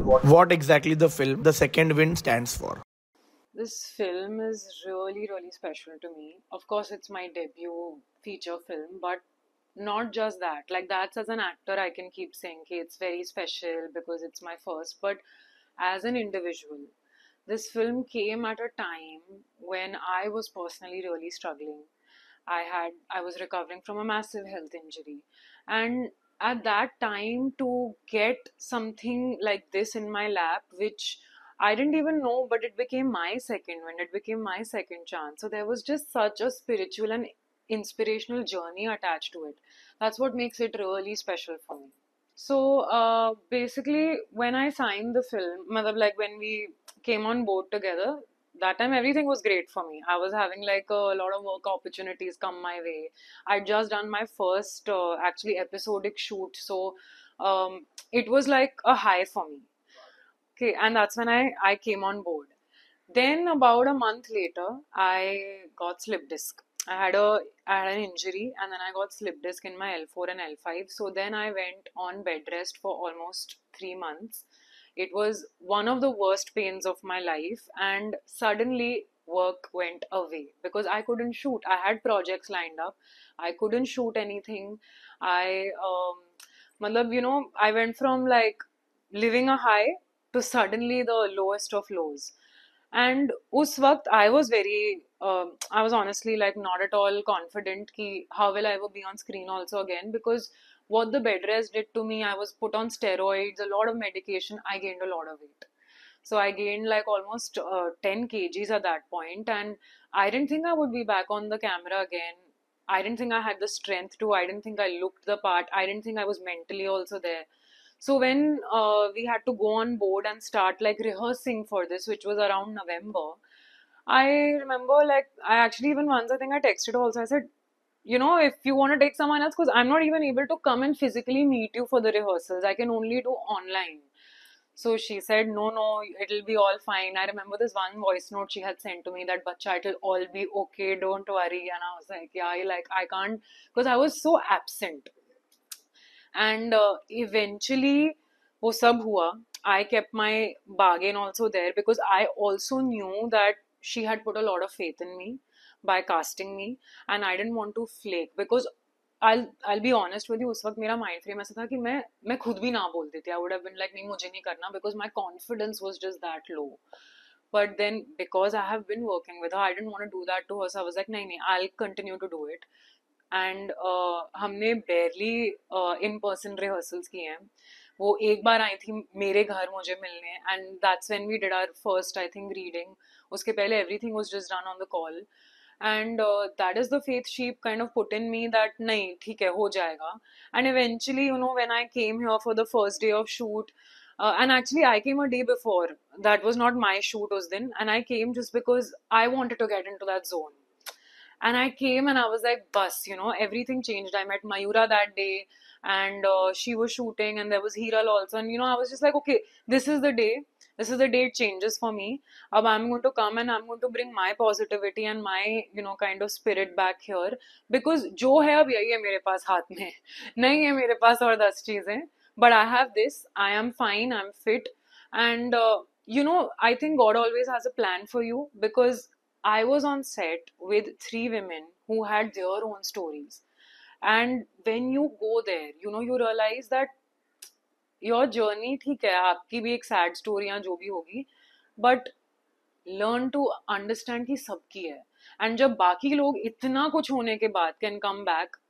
what exactly the film The Second Wind stands for. This film is really, really special to me. Of course, it's my debut feature film, but not just that. Like, that's as an actor, I can keep saying, okay, it's very special because it's my first. But as an individual, this film came at a time when I was personally really struggling. I was recovering from a massive health injury. And at that time, to get something like this in my lap, which I didn't even know, but it became my second wind, it became my second chance. So there was just such a spiritual and inspirational journey attached to it. That's what makes it really special for me. So basically, when I signed the film, like when we came on board together, that time everything was great for me. I was having like a lot of work opportunities come my way. I'd just done my first actually episodic shoot, so it was like a high for me. Okay, and that's when I came on board. Then about a month later, I got slip disc. I had an injury and then I got slip disc in my L4 and L5. So then I went on bed rest for almost 3 months. It was one of the worst pains of my life, and suddenly work went away because I couldn't shoot. I had projects lined up. I couldn't shoot anything. I went from like living a high to suddenly the lowest of lows. And उस वक्त I was honestly like not at all confident कि how will I ever be on screen also again, because what the bed rest did to me, I was put on steroids, a lot of medication, I gained a lot of weight. So I gained like almost 10 kgs at that point, and I didn't think I would be back on the camera again. I didn't think I had the strength to. I didn't think I looked the part. I didn't think I was mentally also there. So when we had to go on board and start like rehearsing for this, which was around November, I remember like I actually even once I think I texted also. I said, if you want to take someone else, because I'm not even able to come and physically meet you for the rehearsals. I can only do online. So she said, no, no, it'll be all fine. I remember this one voice note she had sent to me that, Bacha, it'll all be okay, don't worry. And I was like, yeah, like I can't, because I was so absent. And eventually, वो सब हुआ. I kept my bargain also there because I also knew that she had put a lot of faith in me by casting me, and I didn't want to flake because I'll be honest with you, उस वक्त मेरा mind frame ऐसा था कि मैं खुद भी ना बोलती थी. I would have been like, नहीं मुझे नहीं करना, because my confidence was just that low. But then because I have been working with her, I didn't want to do that to her, so I was like, नहीं नहीं, I'll continue to do it. And हमने barely in person rehearsals किए हैं. वो एक बार आई थी मेरे घर मुझे मिलने, and that's when we did our first I think reading. उसके पहले everything was just done on the call, and that is the faith she kind of put in me that नहीं ठीक है हो जाएगा. And eventually when I came here for the first day of shoot, and actually I came a day before. That was not my shoot was then, and I came just because I wanted to get into that zone. And I came and I was like, bus, everything changed. I met Mayura that day, and she was shooting, and there was Hiral also. And, I was just like, okay, this is the day. This is the day it changes for me. I'm going to come and I'm going to bring my positivity and my, kind of spirit back here. Because जो है अब यही है मेरे पास हाथ में. नहीं है मेरे पास और 10 चीजें. But I have this. I am fine. I'm fit. And, I think God always has a plan for you, because I was on set with 3 women who had their own stories. And when you go there, you realize that your journey, ठीक है, आपकी भी एक sad story या जो भी होगी, but learn to understand कि सबकी है. And जब बाकी लोग इतना कुछ होने के बाद can come back,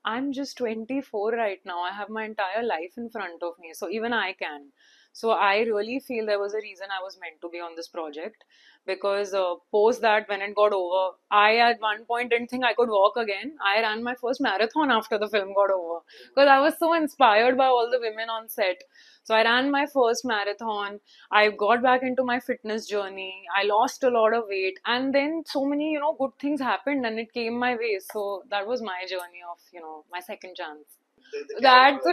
I'm just 24 right now. I have my entire life in front of me. So even I can. So I really feel there was a reason I was meant to be on this project, because post that, when it got over, I at one point didn't think I could walk again. I ran my first marathon after the film got over because I was so inspired by all the women on set. So I ran my first marathon. I got back into my fitness journey. I lost a lot of weight, and then so many, good things happened and it came my way. So that was my journey of, my second chance. That so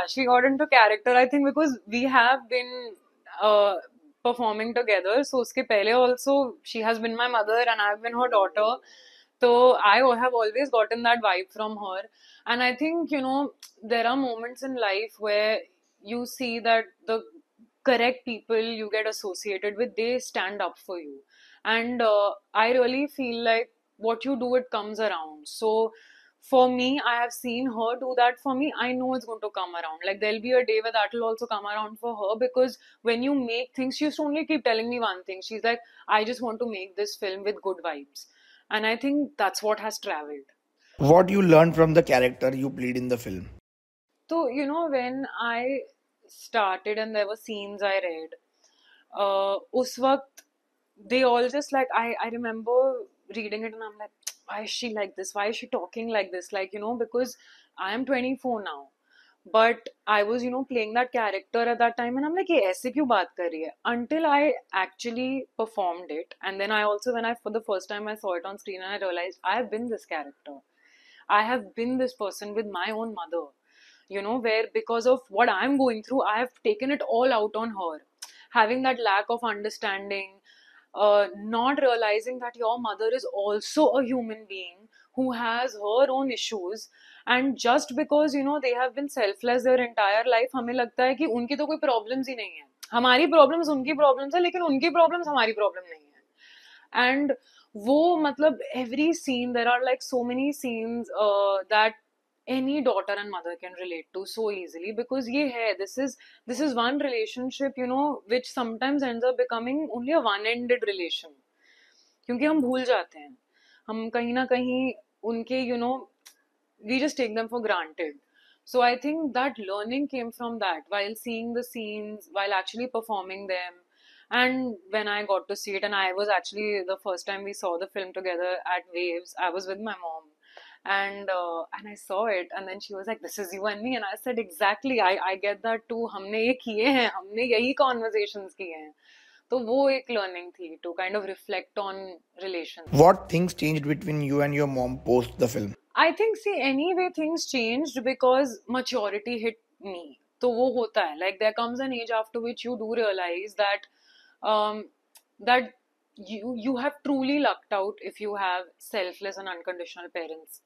she got into character, I think, because we have been performing together. So uske pehle also she has been my mother and I've been her daughter. So I have always gotten that vibe from her. And I think, there are moments in life where you see that the correct people you get associated with, they stand up for you. And I really feel like what you do, it comes around. So for me, I have seen her do that for me. I know it's going to come around. Like there'll be a day where that will also come around for her, because when you make things, she used to only keep telling me one thing. She's like, I just want to make this film with good vibes. And I think that's what has traveled. What you learned from the character you played in the film? So, when I started and there were scenes I read, us waqt, they all just like, I remember reading it and I'm like, why is she like this? Why is she talking like this? Like, because I am 24 now. But I was, playing that character at that time and I'm like, ये ऐसे क्यों बात कर रही है? Until I actually performed it. And then I also, for the first time I saw it on screen and I realized I have been this character. I have been this person with my own mother, where because of what I'm going through, I have taken it all out on her. Having that lack of understanding, not realizing that your mother is also a human being who has her own issues, and just because they have been selfless their entire life, हमें लगता है कि उनकी तो कोई problems ही नहीं है. हमारी problems उनकी problems है, लेकिन उनकी problems हमारी problem नहीं है. And वो मतलब every scene, there are like so many scenes that any daughter and mother can relate to so easily, because ये है, this is one relationship, which sometimes ends up becoming only a one-ended relation, क्योंकि हम भूल जाते हैं, हम कहीं ना कहीं उनके we just take them for granted. So I think that learning came from that, while seeing the scenes, while actually performing them. And when I got to see it, and I was actually, the first time we saw the film together at Waves, I was with my mom. And I saw it, and then she was like, "This is you and me," and I said, "Exactly, I get that too. हमने ये किए हैं, हमने यही conversations किए हैं." तो वो एक learning थी, to kind of reflect on relations. What things changed between you and your mom post the film? I think, see, anyway, things changed because maturity hit me. तो वो होता है, like there comes an age after which you do realize that um, that you have truly lucked out if you have selfless and unconditional parents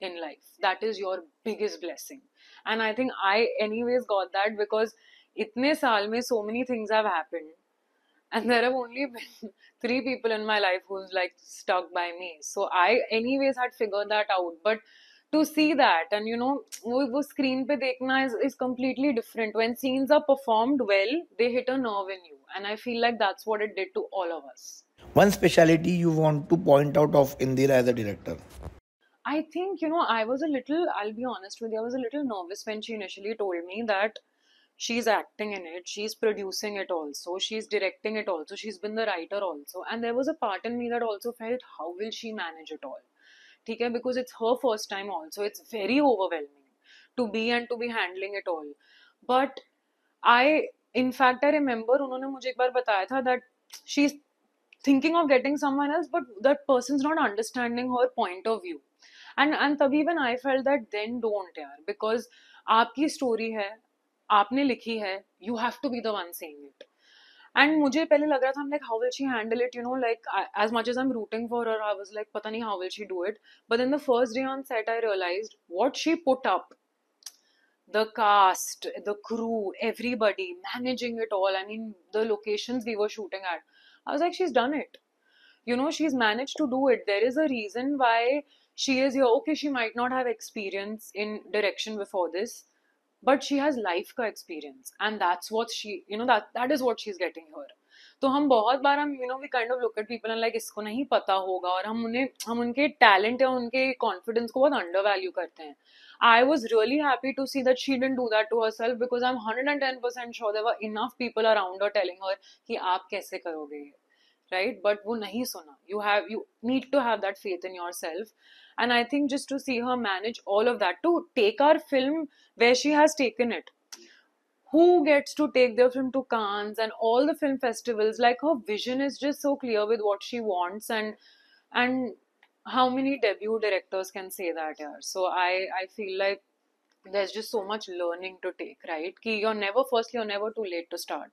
in life. That is your biggest blessing. And I think I anyways got that, because इतने साल में so many things have happened, and there have only been 3 people in my life who's like stuck by me. So I anyways had figured that out. But to see that, and वो screen पे देखना is completely different. When scenes are performed well, they hit a nerve in you. And I feel like that's what it did to all of us. One speciality you want to point out of Indira as a director? I think, I was a little, I'll be honest with you, I was a little nervous when she initially told me that she's acting in it, she's producing it also, she's directing it also, she's been the writer also. And there was a part in me that also felt, how will she manage it all? Okay, because it's her first time also, it's very overwhelming to be handling it all. But in fact, I remember उन्होंने मुझे एक बार बताया था that she's thinking of getting someone else, but that person's not understanding her point of view. And तभी when I felt that, then don't यार, because आपकी story है, आपने लिखी है, you have to be the one saying it. And मुझे पहले लग रहा था, I'm like, how will she handle it? Like as much as I'm rooting for her, I was like, पता नहीं how will she do it. But then the first day on set, I realized what she put up. The cast, the crew, everybody managing it all. I mean, the locations we were shooting at. I was like, she's done it. She's managed to do it. There is a reason why she is here. Okay, she might not have experience in direction before this, but she has life का experience, and that's what she, that is what she's getting here. तो हम बहुत बार हम we kind of look at people and like, इसको नहीं पता होगा, और हम उनके talent या उनके confidence को बहुत undervalue करते हैं. I was really happy to see that she didn't do that to herself, because I'm 110% sure there were enough people around her telling her कि आप कैसे करोगे, right? But वो नहीं सुना. You need to have that faith in yourself. And I think just to see her manage all of that, to take our film where she has taken it. Who gets to take their film to Cannes and all the film festivals? Like, her vision is just so clear with what she wants, and how many debut directors can say that, yeah? So I feel like there's just so much learning to take, right? Ki you're never too late to start.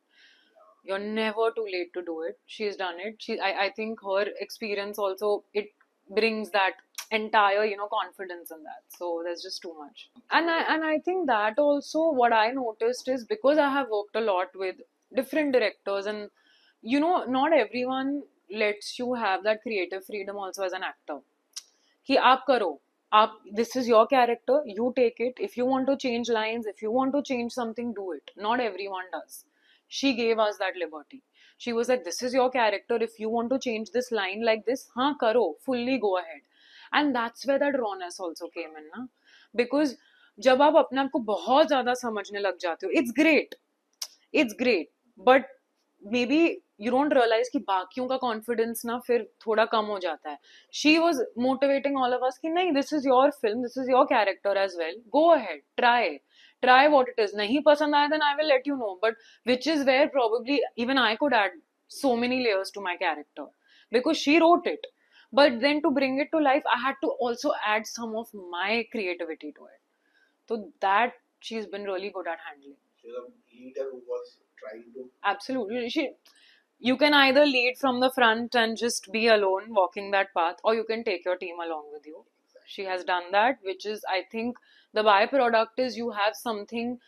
You're never too late to do it. She's done it. I think her experience also, it brings that entire, confidence in that. So there's just too much. And I think that also, what I noticed is, because I have worked a lot with different directors, and you know, not everyone lets you have that creative freedom also as an actor. कि आप करो, आप, this is your character, you take it. If you want to change lines, if you want to change something, do it. Not everyone does. She gave us that liberty. She was like, this is your character, if you want to change this line like this, हाँ करो, fully go ahead. And that's where that rawness also came in ना, because जब आप अपने आप को बहुत ज्यादा समझने लग जाते हो, it's great, but maybe you don't realize कि बाकियों का confidence ना फिर थोड़ा कम हो जाता है. She was motivating all of us कि नहीं, this is your film, this is your character as well, go ahead, try what it is. नहीं पसंद आया, then I will let you know. But which is where probably even I could add so many layers to my character, because she wrote it, but then to bring it to life I had to also add some of my creativity to it. So that she's been really good at handling. She's a leader who was trying to. Absolutely. You can either lead from the front and just be alone walking that path, or you can take your team along with you. She has done that, which is, I think, the byproduct is you have something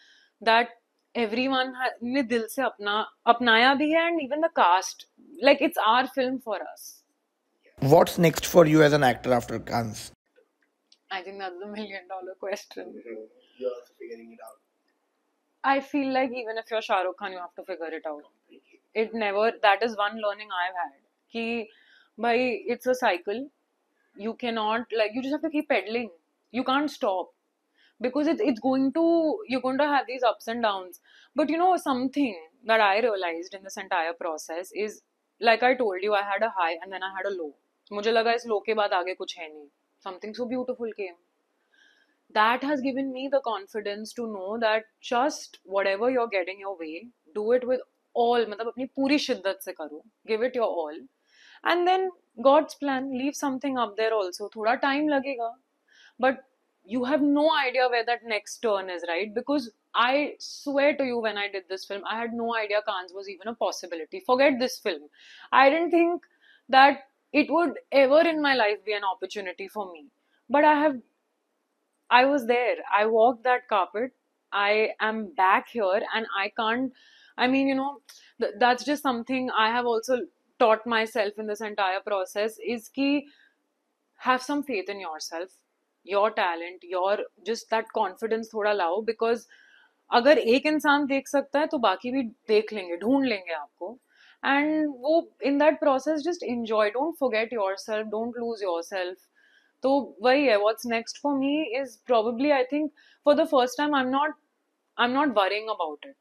that everyone ने दिल से अपनाया भी है, and even the cast, like, it's our film for us. What's next for you as an actor after Cannes? I think that's the $1 million question. You're also figuring it out. I feel like even if you're Shah Rukh Khan, you have to figure it out. It never, that is one learning I've had. Ki, bhai, it's a cycle. You cannot, like, you just have to keep pedaling. You can't stop. Because it's going to, you're going to have these ups and downs. But you know, something that I realized in this entire process is, like I told you, I had a high and then I had a low. मुझे लगा इस low के बाद आगे कुछ है नहीं. Something so beautiful came. That has given me the confidence to know that just whatever you're getting your way, do it with all, मतलब अपनी पूरी शिद्दत से करो, give it your all, and then God's plan, leave something up there also. थोड़ा time लगेगा, but you have no idea where that next turn is, right? Because I swear to you, when I did this film, I had no idea Cannes was even a possibility. Forget this film. I didn't think that it would ever in my life be an opportunity for me. But I was there. I walked that carpet. I am back here, and I can't. I mean, you know, that's just something I have also taught myself in this entire process, is ki have some faith in yourself, your talent, your just that confidence थोड़ा लाओ, because अगर एक इंसान देख सकता है तो बाकी भी देख लेंगे, ढूंढ लेंगे आपको. And वो in that process just enjoy, don't forget yourself, don't lose yourself. तो वही है, what's next for me is probably, I think, for the first time I'm not worrying about it.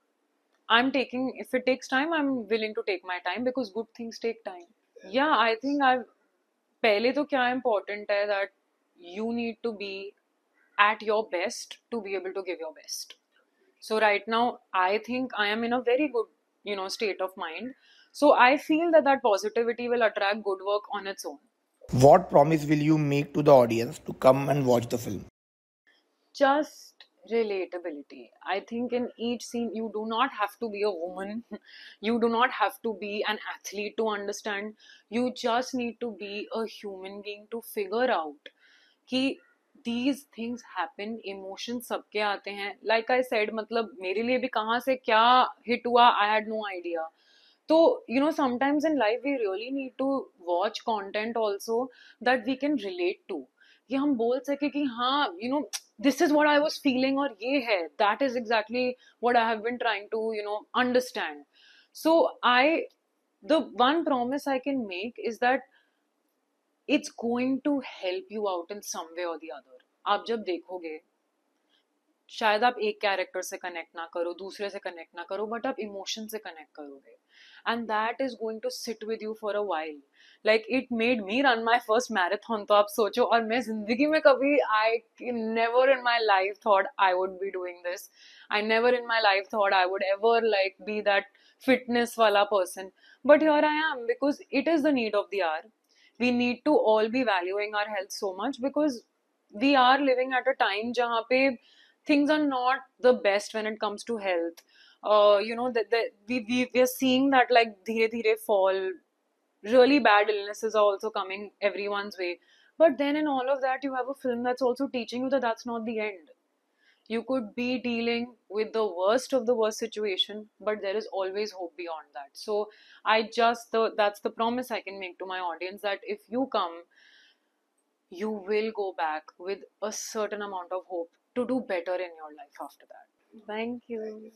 I'm taking, if it takes time, I'm willing to take my time, because good things take time. Yeah, I think पहले तो क्या important है, that you need to be at your best to be able to give your best. So right now I think I am in a very good, you know, state of mind. So I feel that positivity will attract good work on its own. What promise will you make to the audience to come and watch the film? Just relatability. I think in each scene you do not have to be a woman, you do not have to be an athlete to understand. You just need to be a human being to figure out कि these things happen, emotions सबके आते हैं. Like I said, मतलब मेरे लिए भी कहाँ से क्या hit हुआ, I had no idea. So, you know, sometimes in life we really need to watch content also that we can relate to, कि हम बोल सके कि हाँ, you know, this is what I was feeling, और ये है, that is exactly what I have been trying to, you know, understand. So the one promise I can make is that it's going to help you out in some way or the other. आप जब देखोगे, शायद आप एक character से connect ना करो, दूसरे से कनेक्ट ना करो, बट आप इमोशन से कनेक्ट करोगे, and that is going to sit with you for a while. Like it made me run my first marathon. तो आप सोचो, और मैं जिंदगी में कभी, I never in my life thought I would be doing this. I never in my life thought I would ever like be that fitness wala person. But here I am, because it is the need of the hour. We need to all be valuing our health so much, because we are living at a time जहाँ पे things are not the best when it comes to health. You know, we are seeing that like धीरे धीरे fall, really bad illnesses are also coming everyone's way. But then in all of that, you have a film that's also teaching you that that's not the end. You could be dealing with the worst of the worst situation, but there is always hope beyond that. So that's the promise I can make to my audience, that if you come, you will go back with a certain amount of hope to do better in your life after that. Thank you.